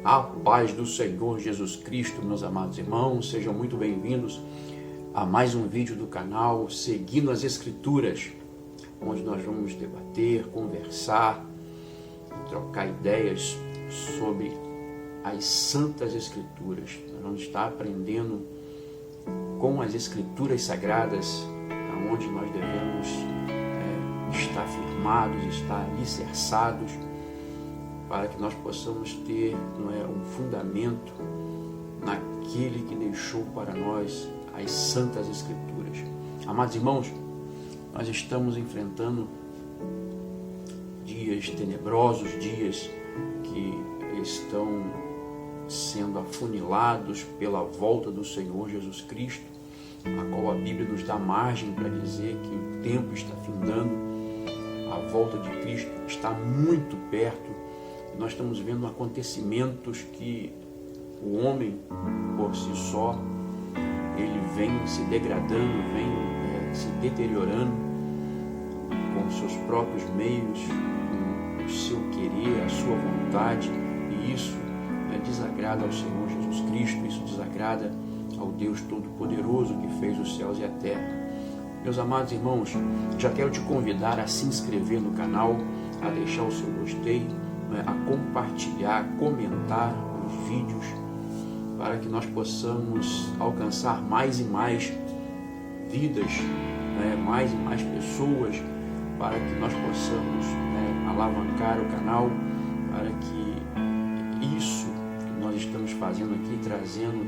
A paz do Senhor Jesus Cristo, meus amados irmãos, sejam muito bem-vindos a mais um vídeo do canal Seguindo as Escrituras, onde nós vamos debater, conversar, trocar ideias sobre as Santas Escrituras. Nós vamos estar aprendendo com as Escrituras Sagradas, onde nós devemos estar firmados, estar alicerçados, para que nós possamos ter um fundamento naquele que deixou para nós as Santas Escrituras. Amados irmãos, nós estamos enfrentando dias tenebrosos, dias que estão sendo afunilados pela volta do Senhor Jesus Cristo, a qual a Bíblia nos dá margem para dizer que o tempo está findando, a volta de Cristo está muito perto. Nós estamos vendo acontecimentos que o homem, por si só, ele vem se degradando, vem se deteriorando com seus próprios meios, com o seu querer, a sua vontade, e isso desagrada ao Senhor Jesus Cristo, isso desagrada ao Deus Todo-Poderoso que fez os céus e a terra. Meus amados irmãos, já quero te convidar a se inscrever no canal, a deixar o seu gostei, a compartilhar, comentar os vídeos, para que nós possamos alcançar mais e mais vidas, mais e mais pessoas, para que nós possamos alavancar o canal, para que isso que nós estamos fazendo aqui, trazendo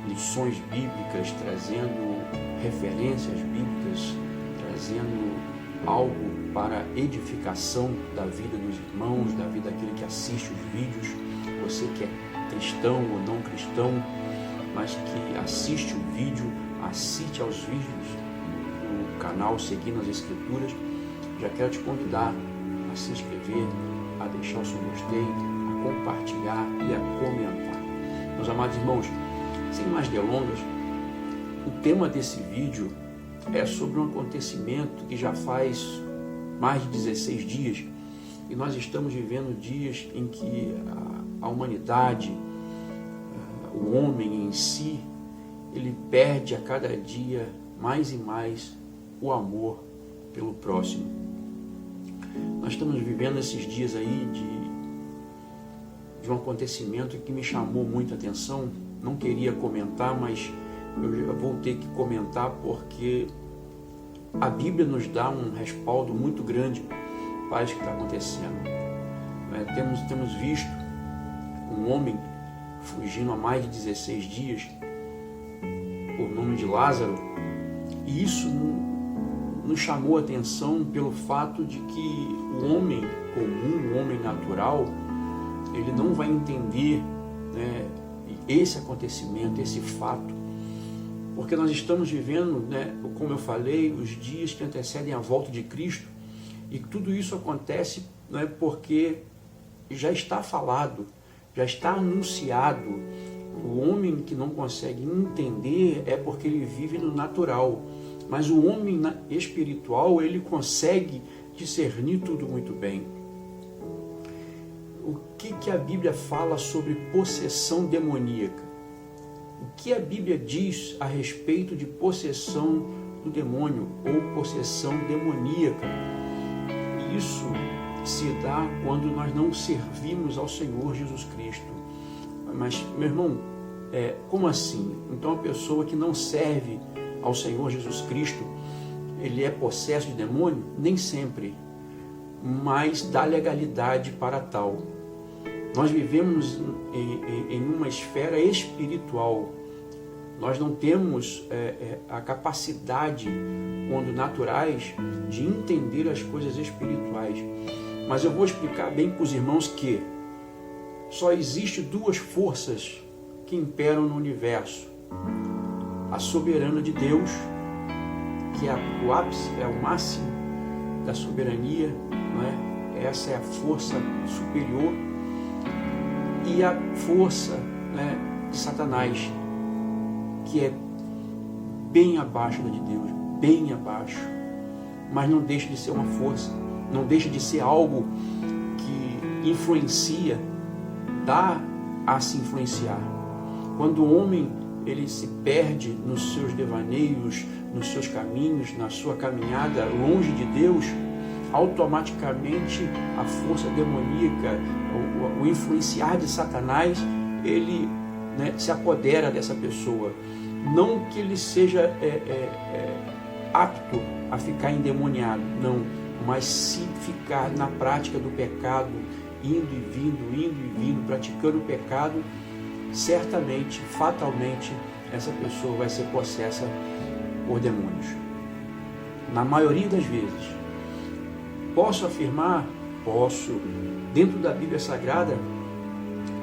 lições bíblicas, trazendo referências bíblicas, trazendo algo para edificação da vida dos irmãos, da vida daquele que assiste os vídeos, você que é cristão ou não cristão, mas que assiste o vídeo, assiste aos vídeos do canal Seguindo as Escrituras. Já quero te convidar a se inscrever, a deixar o seu gostei, a compartilhar e a comentar. Meus amados irmãos, sem mais delongas, o tema desse vídeo é sobre um acontecimento que já faz mais de 16 dias, e nós estamos vivendo dias em que a humanidade, o homem em si, ele perde a cada dia mais e mais o amor pelo próximo. Nós estamos vivendo esses dias aí de um acontecimento que me chamou muita atenção. Não queria comentar, mas eu vou ter que comentar porque a Bíblia nos dá um respaldo muito grande para isso que está acontecendo. Temos visto um homem fugindo há mais de 16 dias, por nome de Lázaro, e isso nos chamou a atenção pelo fato de que o homem comum, o homem natural, ele não vai entender esse acontecimento, esse fato, porque nós estamos vivendo, como eu falei, os dias que antecedem a volta de Cristo, e tudo isso acontece porque já está falado, já está anunciado. O homem que não consegue entender é porque ele vive no natural, mas o homem espiritual, ele consegue discernir tudo muito bem. O que a Bíblia fala sobre possessão demoníaca? O que a Bíblia diz a respeito de possessão do demônio ou possessão demoníaca? Isso se dá quando nós não servimos ao Senhor Jesus Cristo. Mas, meu irmão, como assim? Então a pessoa que não serve ao Senhor Jesus Cristo, ele é possesso de demônio? Nem sempre, mas dá legalidade para tal. Nós vivemos em uma esfera espiritual. Nós não temos a capacidade, quando naturais, de entender as coisas espirituais. Mas eu vou explicar bem para os irmãos que só existe duas forças que imperam no universo. A soberana de Deus, que é o ápice, é o máximo da soberania, essa é a força superior, e a força de Satanás, que é bem abaixo da de Deus, bem abaixo, mas não deixa de ser uma força, não deixa de ser algo que influencia dá a se influenciar. Quando o homem ele se perde nos seus devaneios, nos seus caminhos, na sua caminhada longe de Deus, automaticamente a força demoníaca, o influenciar de Satanás, ele se apodera dessa pessoa. Não que ele seja apto a ficar endemoniado, não, mas se ficar na prática do pecado, indo e vindo, praticando o pecado, certamente, fatalmente, essa pessoa vai ser possessa por demônios. Na maioria das vezes. Posso afirmar? Posso. Dentro da Bíblia Sagrada,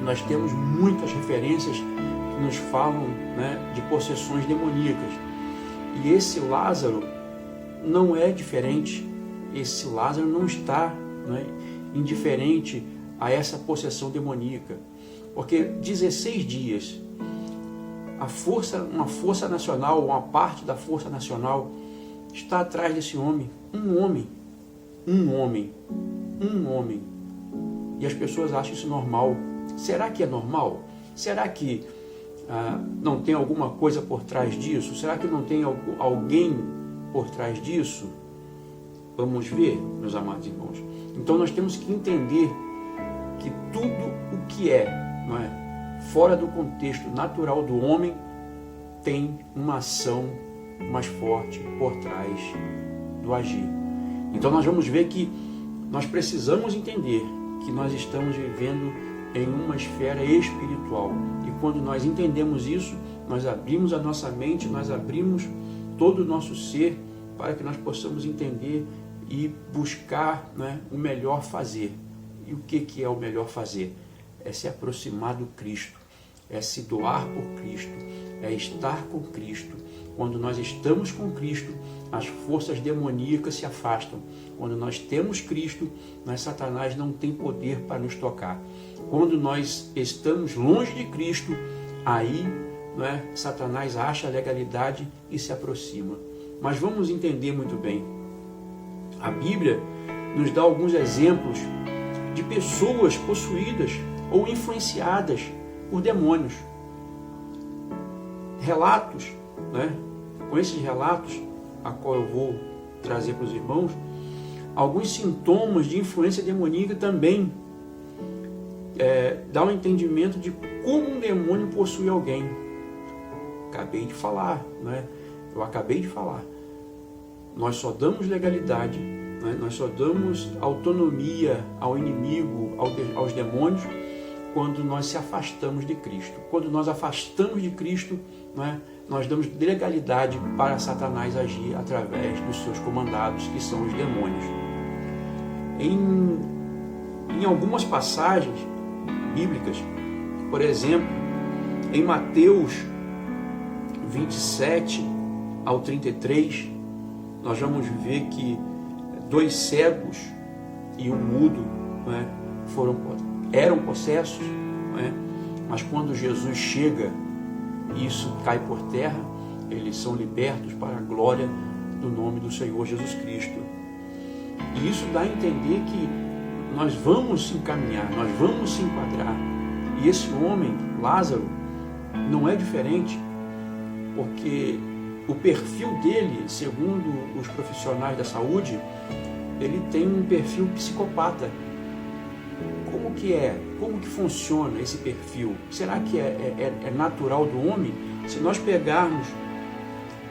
nós temos muitas referências que nos falam, de possessões demoníacas. E esse Lázaro não é diferente. Esse Lázaro não está indiferente a essa possessão demoníaca. Porque 16 dias, uma força nacional, uma parte da força nacional está atrás desse homem. Um homem. E as pessoas acham isso normal. Será que é normal? Será que não tem alguma coisa por trás disso? Será que não tem alguém por trás disso? Vamos ver, meus amados irmãos. Então nós temos que entender que tudo o que fora do contexto natural do homem tem uma ação mais forte por trás do agir. Então nós vamos ver que nós precisamos entender que nós estamos vivendo em uma esfera espiritual. E quando nós entendemos isso, nós abrimos a nossa mente, nós abrimos todo o nosso ser para que nós possamos entender e buscar o melhor fazer. E o que é o melhor fazer? É se aproximar do Cristo, é se doar por Cristo, é estar com Cristo. Quando nós estamos com Cristo, as forças demoníacas se afastam. Quando nós temos Cristo, Satanás não tem poder para nos tocar. Quando nós estamos longe de Cristo, aí Satanás acha a legalidade e se aproxima. Mas vamos entender muito bem. A Bíblia nos dá alguns exemplos de pessoas possuídas ou influenciadas por demônios. Relatos, com esses relatos, a qual eu vou trazer para os irmãos, alguns sintomas de influência demoníaca também dá um entendimento de como um demônio possui alguém. Acabei de falar, eu acabei de falar. Nós só damos legalidade, nós só damos autonomia ao inimigo, aos demônios, quando nós se afastamos de Cristo. Quando nós afastamos de Cristo, nós damos legalidade para Satanás agir através dos seus comandados, que são os demônios. Em algumas passagens bíblicas, por exemplo, em Mateus 27 ao 33, nós vamos ver que 2 cegos e um mudo eram possessos, mas quando Jesus chega, isso cai por terra, eles são libertos para a glória do nome do Senhor Jesus Cristo. E isso dá a entender que nós vamos se encaminhar, nós vamos se enquadrar. E esse homem, Lázaro, não é diferente, porque o perfil dele, segundo os profissionais da saúde, ele tem um perfil psicopata. Como que é? Como que funciona esse perfil? Será que é natural do homem? Se nós pegarmos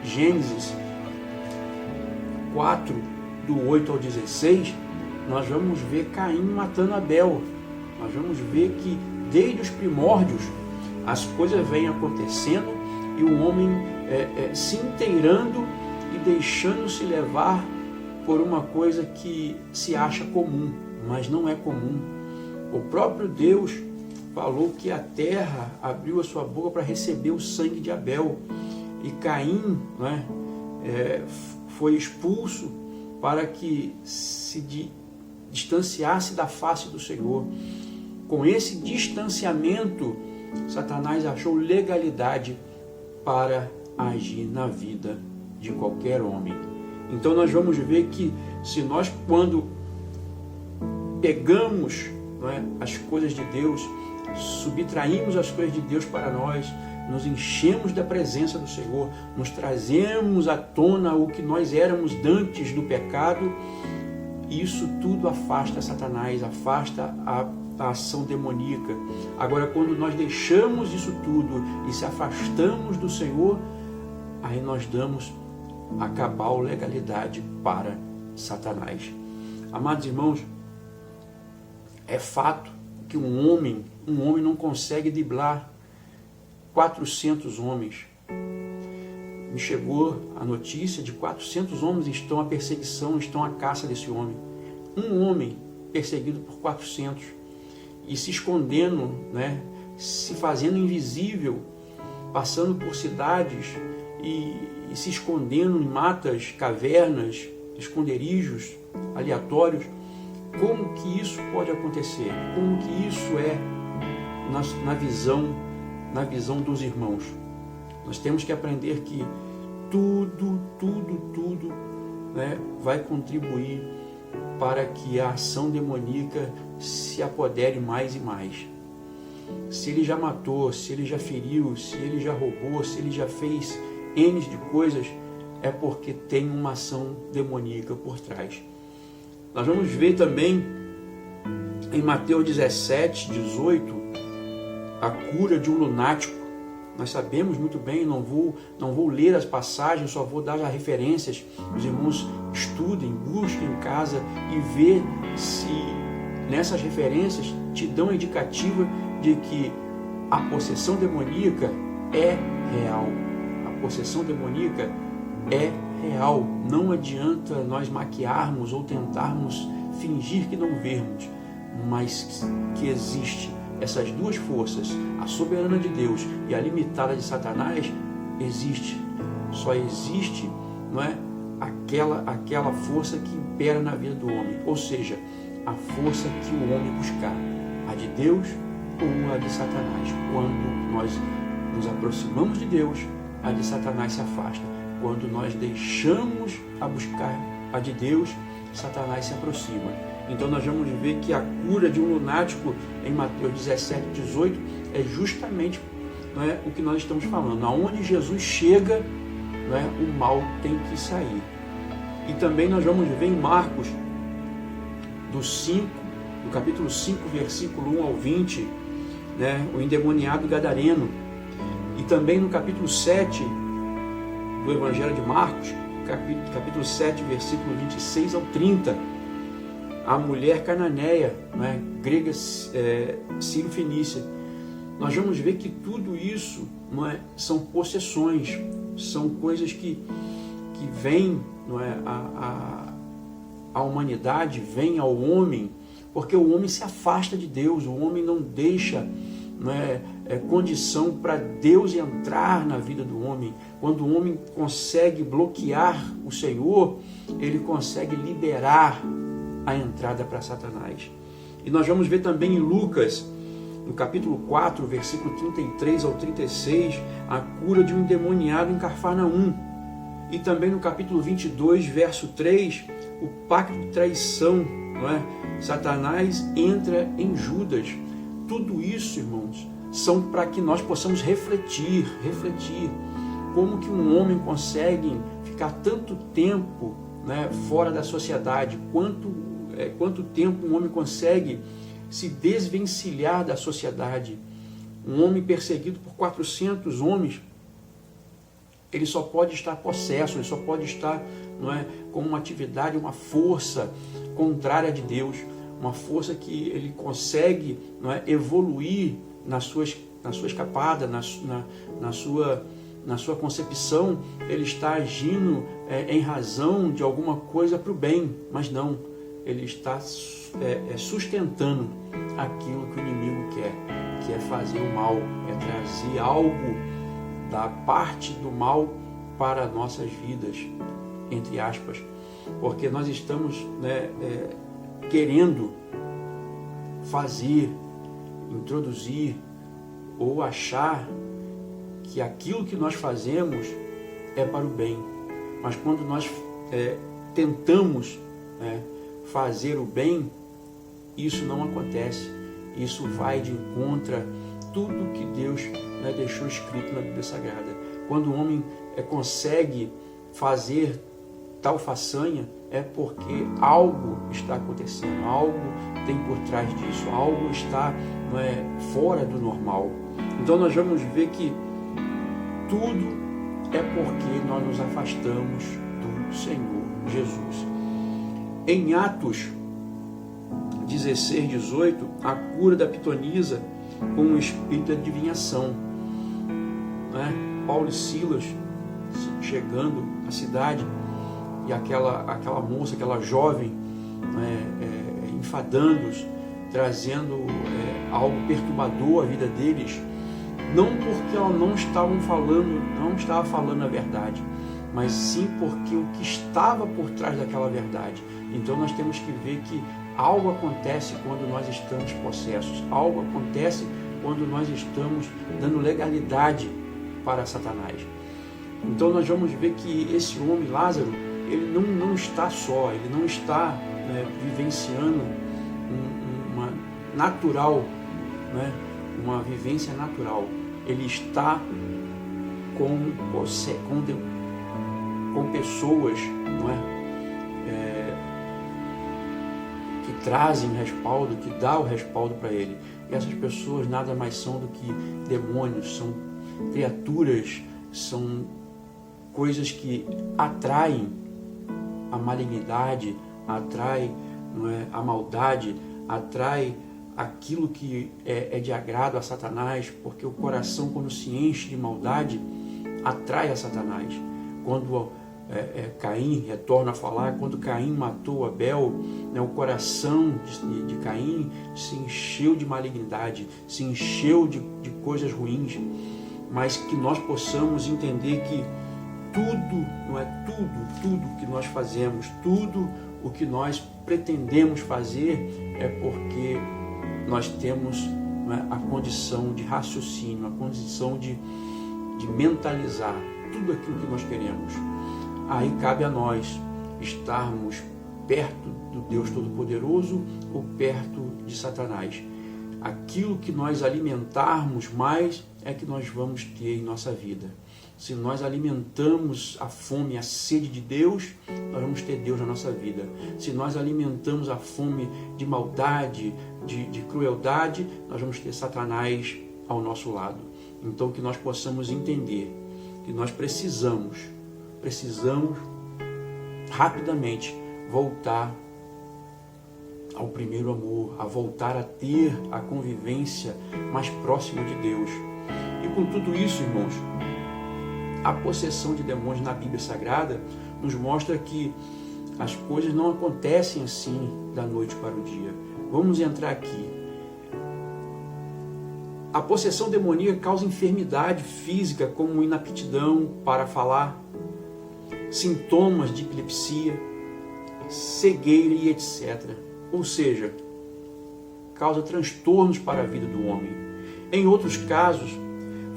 Gênesis 4, do 8 ao 16, nós vamos ver Caim matando Abel. Nós vamos ver que desde os primórdios as coisas vêm acontecendo e o homem se inteirando e deixando-se levar por uma coisa que se acha comum, mas não é comum. O próprio Deus falou que a terra abriu a sua boca para receber o sangue de Abel. E Caim foi expulso para que se distanciasse da face do Senhor. Com esse distanciamento, Satanás achou legalidade para agir na vida de qualquer homem. Então nós vamos ver que se nós, quando pegamos não é, as coisas de Deus, subtraímos as coisas de Deus para nós, nos enchemos da presença do Senhor, nos trazemos à tona o que nós éramos antes do pecado, isso tudo afasta Satanás, afasta a ação demoníaca. Agora, quando nós deixamos isso tudo e se afastamos do Senhor, aí nós damos a cabal legalidade para Satanás. Amados irmãos, é fato que um homem não consegue driblar 400 homens. Me chegou a notícia de 400 homens estão à perseguição, estão à caça desse homem. Um homem perseguido por 400 e se escondendo, né, se fazendo invisível, passando por cidades e se escondendo em matas, cavernas, esconderijos aleatórios. Como que isso pode acontecer? Como que isso é na visão dos irmãos? Nós temos que aprender que tudo, né, vai contribuir para que a ação demoníaca se apodere mais e mais. Se ele já matou, se ele já feriu, se ele já roubou, se ele já fez N de coisas, é porque tem uma ação demoníaca por trás. Nós vamos ver também em Mateus 17, 18, a cura de um lunático. Nós sabemos muito bem, não vou ler as passagens, só vou dar as referências. Os irmãos estudem, busquem em casa e vê se nessas referências te dão a indicativa de que a possessão demoníaca é real. A possessão demoníaca é real. Não adianta nós maquiarmos ou tentarmos fingir que não vermos, mas que existe. Essas duas forças, a soberana de Deus e a limitada de Satanás, existe. Só existe, não é, aquela força que impera na vida do homem, ou seja, a força que o homem buscar, a de Deus ou a de Satanás. Quando nós nos aproximamos de Deus, a de Satanás se afasta. Quando nós deixamos a buscar a de Deus, Satanás se aproxima. Então nós vamos ver que a cura de um lunático em Mateus 17, 18 é justamente, não é, o que nós estamos falando. Aonde Jesus chega, não é, o mal tem que sair. E também nós vamos ver em Marcos, do capítulo 5, versículo 1 ao 20, né, o endemoniado gadareno. E também no capítulo 7 do Evangelho de Marcos, capítulo 7, versículo 26 ao 30, a mulher cananeia, né, grega, sírio-fenícia. Nós vamos ver que tudo isso, não é, são possessões, são coisas que vêm, não é, a humanidade, vem ao homem, porque o homem se afasta de Deus, o homem não deixa, não é, condição para Deus entrar na vida do homem. Quando o homem consegue bloquear o Senhor, ele consegue liberar a entrada para Satanás. E nós vamos ver também em Lucas, no capítulo 4, versículo 33 ao 36, a cura de um endemoniado em Cafarnaum. E também no capítulo 22, verso 3, o pacto de traição, não é? Satanás entra em Judas. Tudo isso, irmãos, são para que nós possamos refletir como que um homem consegue ficar tanto tempo, né, fora da sociedade, quanto tempo um homem consegue se desvencilhar da sociedade. Um homem perseguido por 400 homens, ele só pode estar possesso, ele só pode estar, não é, com uma atividade, uma força contrária de Deus, uma força que ele consegue, não é, evoluir na sua escapada, na sua concepção. Ele está agindo em razão de alguma coisa para o bem, mas não, ele está sustentando aquilo que o inimigo quer, que é fazer o mal, é trazer algo da parte do mal para nossas vidas, entre aspas, porque nós estamos, né, querendo fazer, introduzir ou achar que aquilo que nós fazemos é para o bem. Mas quando nós tentamos, fazer o bem isso não acontece. Isso vai de encontro a tudo que Deus, né, deixou escrito na Bíblia Sagrada. Quando o homem consegue fazer tal façanha, é porque algo está acontecendo, algo tem por trás disso, algo está, não é, fora do normal. Então nós vamos ver que tudo é porque nós nos afastamos do Senhor Jesus. Em Atos 16, 18, a cura da pitonisa com um espírito de adivinhação, né? Paulo e Silas chegando à cidade, e aquela moça, aquela jovem, né, enfadando-os, trazendo algo perturbador à vida deles, não porque ela não estava falando a verdade, mas sim porque o que estava por trás daquela verdade. Então nós temos que ver que algo acontece quando nós estamos possessos, algo acontece quando nós estamos dando legalidade para Satanás. Então nós vamos ver que esse homem, Lázaro, ele não está só, ele não está, né, vivenciando uma natural, né, uma vivência natural. Ele está com pessoas, não é, que trazem respaldo, que dá o respaldo para ele. E essas pessoas nada mais são do que demônios, são criaturas, são coisas que atraem a malignidade, atrai, não é, a maldade, atrai aquilo que é de agrado a Satanás, porque o coração, quando se enche de maldade, atrai a Satanás. Quando Caim retorna a falar, quando Caim matou Abel, né, o coração de Caim se encheu de malignidade, se encheu de coisas ruins, mas que nós possamos entender que tudo, não é, tudo que nós fazemos, tudo o que nós pretendemos fazer é porque nós temos, não é, a condição de raciocínio, a condição de mentalizar tudo aquilo que nós queremos. Aí cabe a nós estarmos perto do Deus Todo-Poderoso ou perto de Satanás. Aquilo que nós alimentarmos mais é que nós vamos ter em nossa vida. Se nós alimentamos a fome e a sede de Deus, nós vamos ter Deus na nossa vida. Se nós alimentamos a fome de maldade, de crueldade, nós vamos ter Satanás ao nosso lado. Então que nós possamos entender que nós precisamos rapidamente voltar ao primeiro amor, a voltar a ter a convivência mais próxima de Deus. E com tudo isso, irmãos, a possessão de demônios na Bíblia Sagrada nos mostra que as coisas não acontecem assim da noite para o dia. Vamos entrar aqui. A possessão demoníaca causa enfermidade física, como inaptidão para falar, sintomas de epilepsia, cegueira e etc. Ou seja, causa transtornos para a vida do homem. Em outros casos,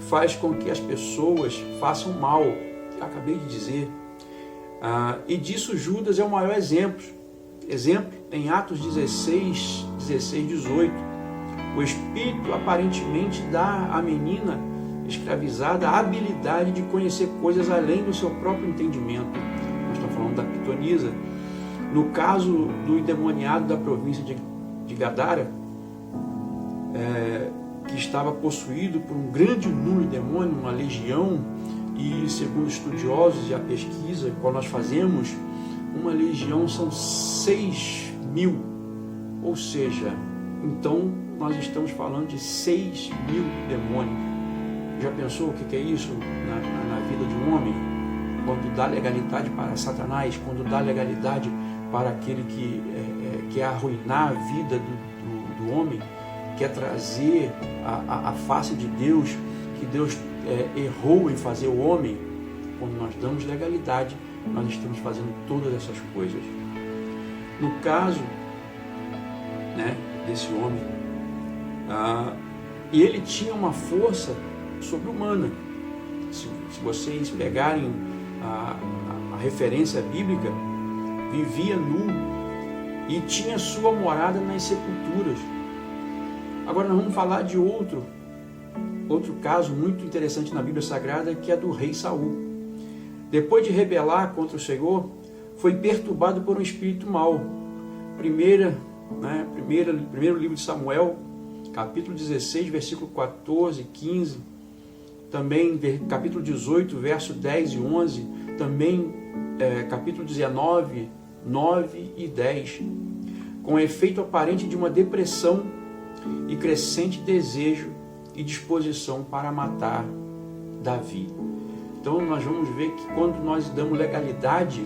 faz com que as pessoas façam mal, que eu acabei de dizer. E disso Judas é o maior exemplo. Exemplo em Atos 16, 18. O Espírito aparentemente dá à menina escravizada a habilidade de conhecer coisas além do seu próprio entendimento. Nós estamos falando da pitonisa. No caso do endemoniado da província de Gadara, que estava possuído por um grande número de demônios, uma legião, e segundo estudiosos e a pesquisa que nós fazemos, uma legião são 6.000, ou seja, então nós estamos falando de 6.000 demônios. Já pensou o que é isso na vida de um homem? Quando dá legalidade para Satanás, quando dá legalidade para aquele que quer arruinar a vida do homem, quer trazer a face de Deus, que Deus errou em fazer o homem. Quando nós damos legalidade, nós estamos fazendo todas essas coisas. No caso, né, desse homem, e ele tinha uma força sobre-humana. Se vocês pegarem a referência bíblica, vivia nu, e tinha sua morada nas sepulturas. Agora nós vamos falar de outro caso muito interessante na Bíblia Sagrada, que é do rei Saul. Depois de rebelar contra o Senhor, foi perturbado por um espírito mau. Primeiro livro de Samuel, capítulo 16, versículo 14, 15, também capítulo 18, verso 10 e 11, também capítulo 19, 9 e 10, com efeito aparente de uma depressão e crescente desejo e disposição para matar Davi. Então nós vamos ver que quando nós damos legalidade,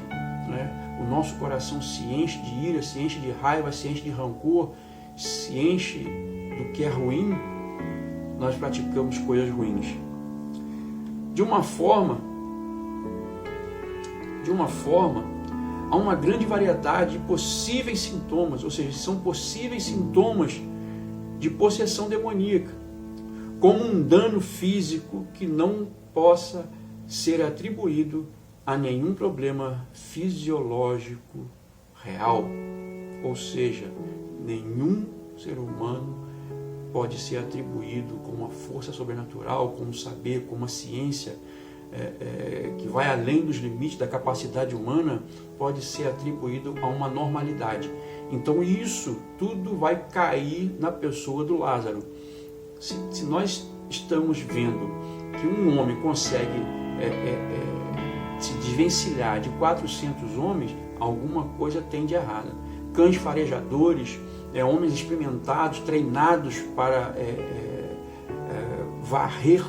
né, o nosso coração se enche de ira, se enche de raiva, se enche de rancor, se enche do que é ruim, nós praticamos coisas ruins. De uma forma, há uma grande variedade de possíveis sintomas, ou seja, são possíveis sintomas de possessão demoníaca, como um dano físico que não possa ser atribuído a nenhum problema fisiológico real. Ou seja, nenhum ser humano pode ser atribuído com uma força sobrenatural, com um saber, com uma ciência que vai além dos limites da capacidade humana, pode ser atribuído a uma normalidade. Então isso tudo vai cair na pessoa do Lázaro. Se nós estamos vendo que um homem consegue se desvencilhar de 400 homens, alguma coisa tem de errada. Cães farejadores, homens experimentados, treinados para varrer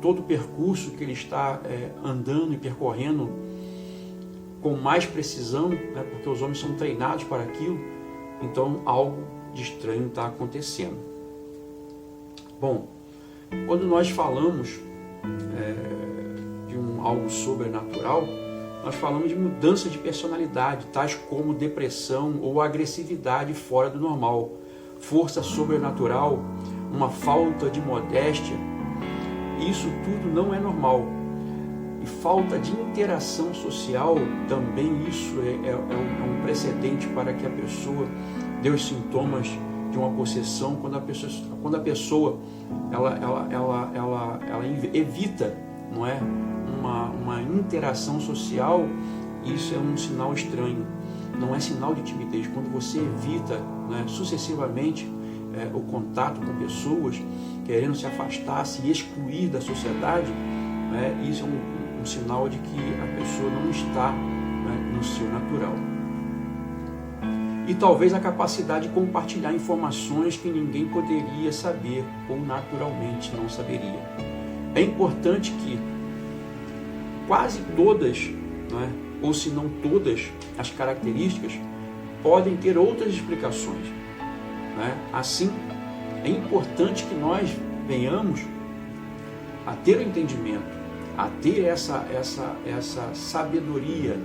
todo o percurso que ele está andando e percorrendo com mais precisão, né, porque os homens são treinados para aquilo. Então algo de estranho está acontecendo. Bom, quando nós falamos de algo sobrenatural, nós falamos de mudança de personalidade, tais como depressão ou agressividade fora do normal, força sobrenatural, uma falta de modéstia. Isso tudo não é normal. E falta de interação social, também isso é um precedente para que a pessoa dê os sintomas de uma possessão, quando a pessoa ela evita, não é, uma interação social. Isso é um sinal estranho, não é sinal de timidez. Quando você evita, né, sucessivamente o contato com pessoas, querendo se afastar, se excluir da sociedade, né, isso é um sinal de que a pessoa não está, né, no seu natural. E talvez a capacidade de compartilhar informações que ninguém poderia saber ou naturalmente não saberia. É importante que quase todas, né, ou se não todas, as características podem ter outras explicações, né? Assim, é importante que nós venhamos a ter o entendimento, a ter essa sabedoria.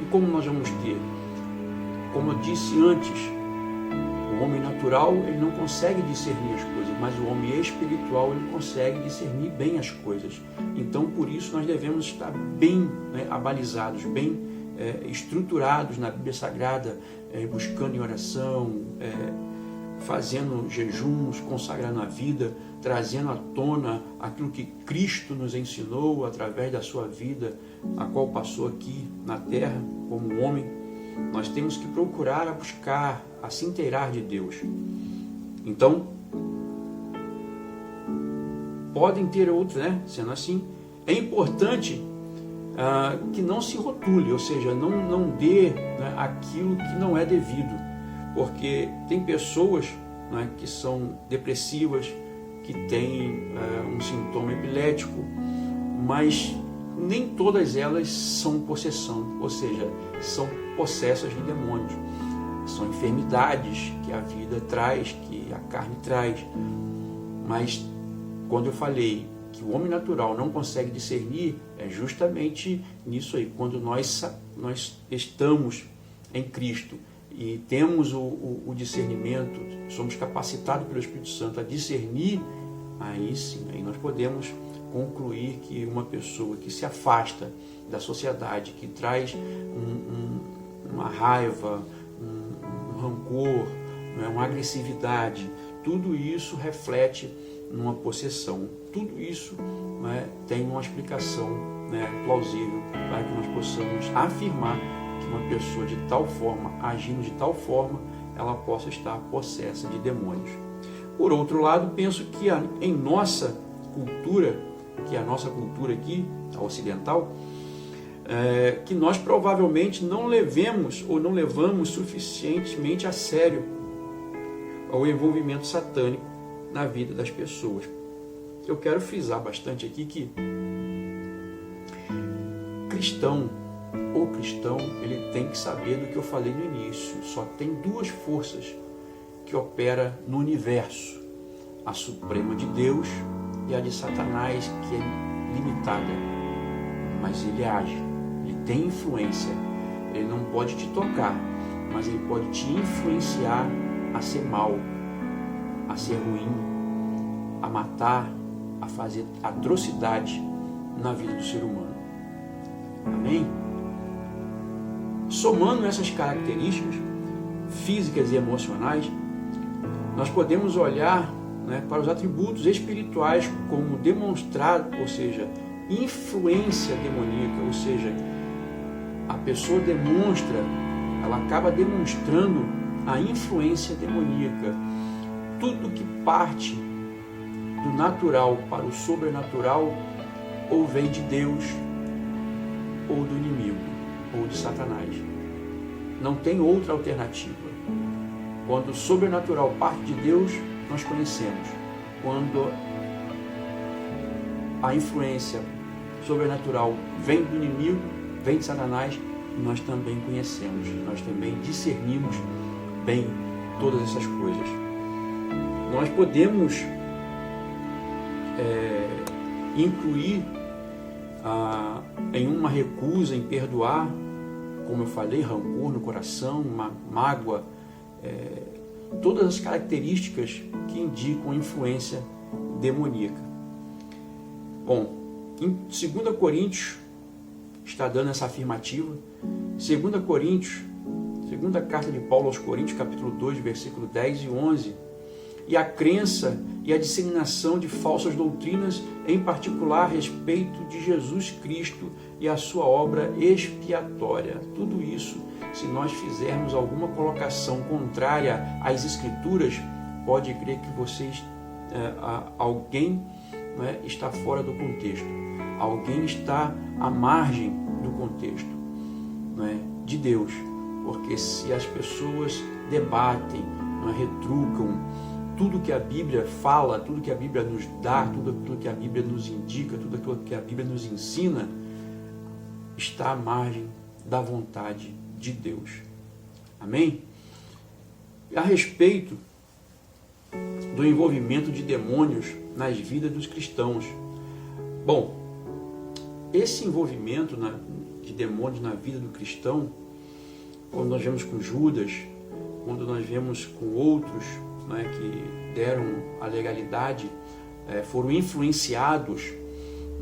E como nós vamos ter? Como eu disse antes, o homem natural ele não consegue discernir as coisas, mas o homem espiritual ele consegue discernir bem as coisas. Então, por isso, nós devemos estar bem, né, abalizados, bem estruturados na Bíblia Sagrada, buscando em oração, fazendo jejuns, consagrando a vida, trazendo à tona aquilo que Cristo nos ensinou através da sua vida, a qual passou aqui na terra como homem. Nós temos que procurar, buscar, a se inteirar de Deus. Então, podem ter outros, né? Sendo assim, é importante que não se rotule, ou seja, não dê, né, aquilo que não é devido, porque tem pessoas, né, que são depressivas, que têm um sintoma epilético, mas nem todas elas são possessão, ou seja, são possessas de demônios. São enfermidades que a vida traz, que a carne traz. Mas quando eu falei que o homem natural não consegue discernir, é justamente nisso aí. Quando nós estamos em Cristo e temos o discernimento, somos capacitados pelo Espírito Santo a discernir, aí sim, aí nós podemos concluir que uma pessoa que se afasta da sociedade, que traz uma raiva, um rancor, uma agressividade, tudo isso reflete numa possessão. Tudo isso tem uma explicação plausível para que nós possamos afirmar que uma pessoa de tal forma, agindo de tal forma, ela possa estar possessa de demônios. Por outro lado, penso que em nossa cultura, que é a nossa cultura aqui, a ocidental, que nós provavelmente não levemos ou não levamos suficientemente a sério o envolvimento satânico na vida das pessoas. Eu quero frisar bastante aqui que cristão, ele tem que saber do que eu falei no início. Só tem duas forças que operam no universo: a suprema de Deus e a de Satanás, que é limitada. Mas ele age, ele tem influência. Ele não pode te tocar, mas ele pode te influenciar a ser mal, a ser ruim, a matar, a fazer atrocidade na vida do ser humano. Amém? Somando essas características físicas e emocionais, nós podemos olhar para os atributos espirituais como demonstrado, ou seja, influência demoníaca, ou seja, a pessoa ela acaba demonstrando a influência demoníaca. Tudo que parte do natural para o sobrenatural ou vem de Deus ou do inimigo ou de Satanás. Não tem outra alternativa. Quando o sobrenatural parte de Deus, nós conhecemos. Quando a influência sobrenatural vem do inimigo, vem de Satanás, nós também conhecemos, nós também discernimos bem todas essas coisas. Nós podemos incluir em uma recusa em perdoar, como eu falei, rancor no coração, uma mágoa, todas as características que indicam a influência demoníaca. Bom, em 2 Coríntios, está dando essa afirmativa. 2 Coríntios, segunda carta de Paulo aos Coríntios, capítulo 2, versículo 10 e 11. E a crença e a disseminação de falsas doutrinas, em particular a respeito de Jesus Cristo e a sua obra expiatória. Tudo isso, se nós fizermos alguma colocação contrária às Escrituras, pode crer que alguém está fora do contexto. Alguém está à margem do contexto de Deus. Porque se as pessoas debatem, retrucam tudo que a Bíblia fala, tudo que a Bíblia nos dá, tudo aquilo que a Bíblia nos indica, tudo aquilo que a Bíblia nos ensina, está à margem da vontade de Deus. Amém? A respeito do envolvimento de demônios nas vidas dos cristãos. Bom, esse envolvimento de demônios na vida do cristão, quando nós vemos com Judas, quando nós vemos com outros que deram a legalidade, foram influenciados,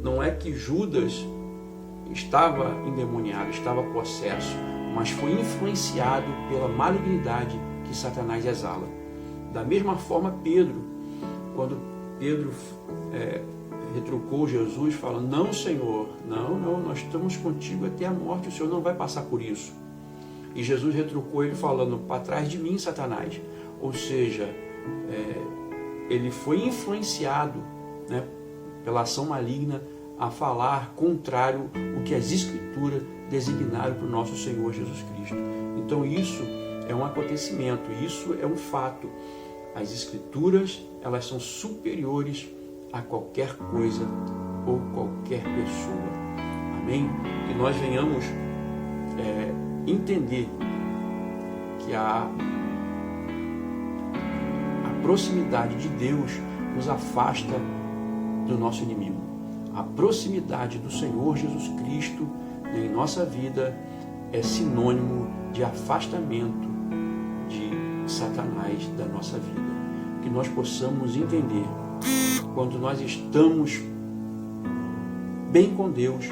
não é que Judas estava endemoniado, estava possesso, mas foi influenciado pela malignidade que Satanás exala. Da mesma forma, Pedro, quando Pedro retrucou Jesus, falando: não, Senhor, não, nós estamos contigo até a morte, o Senhor não vai passar por isso. E Jesus retrucou ele falando: para trás de mim, Satanás. Ou seja, ele foi influenciado pela ação maligna a falar contrário ao que as Escrituras designaram para o nosso Senhor Jesus Cristo. Então isso é um acontecimento, isso é um fato. As Escrituras, elas são superiores a qualquer coisa ou qualquer pessoa. Amém? Que nós venhamos entender que a proximidade de Deus nos afasta do nosso inimigo. A proximidade do Senhor Jesus Cristo em nossa vida é sinônimo de afastamento de Satanás da nossa vida. Que nós possamos entender, quando nós estamos bem com Deus,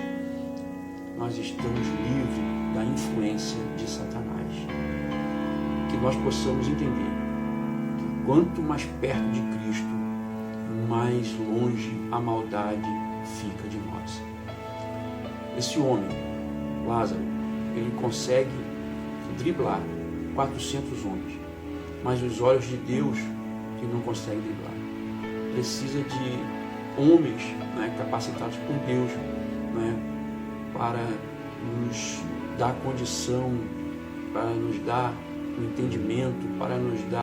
nós estamos livres da influência de Satanás. Que nós possamos entender que quanto mais perto de Cristo, mais longe a maldade fica de nós. Esse homem, Lázaro, ele consegue driblar 400 homens, mas os olhos de Deus ele não consegue driblar. Precisa de homens, né, capacitados por Deus, né, para nos dar condição, para nos dar o entendimento, para nos dar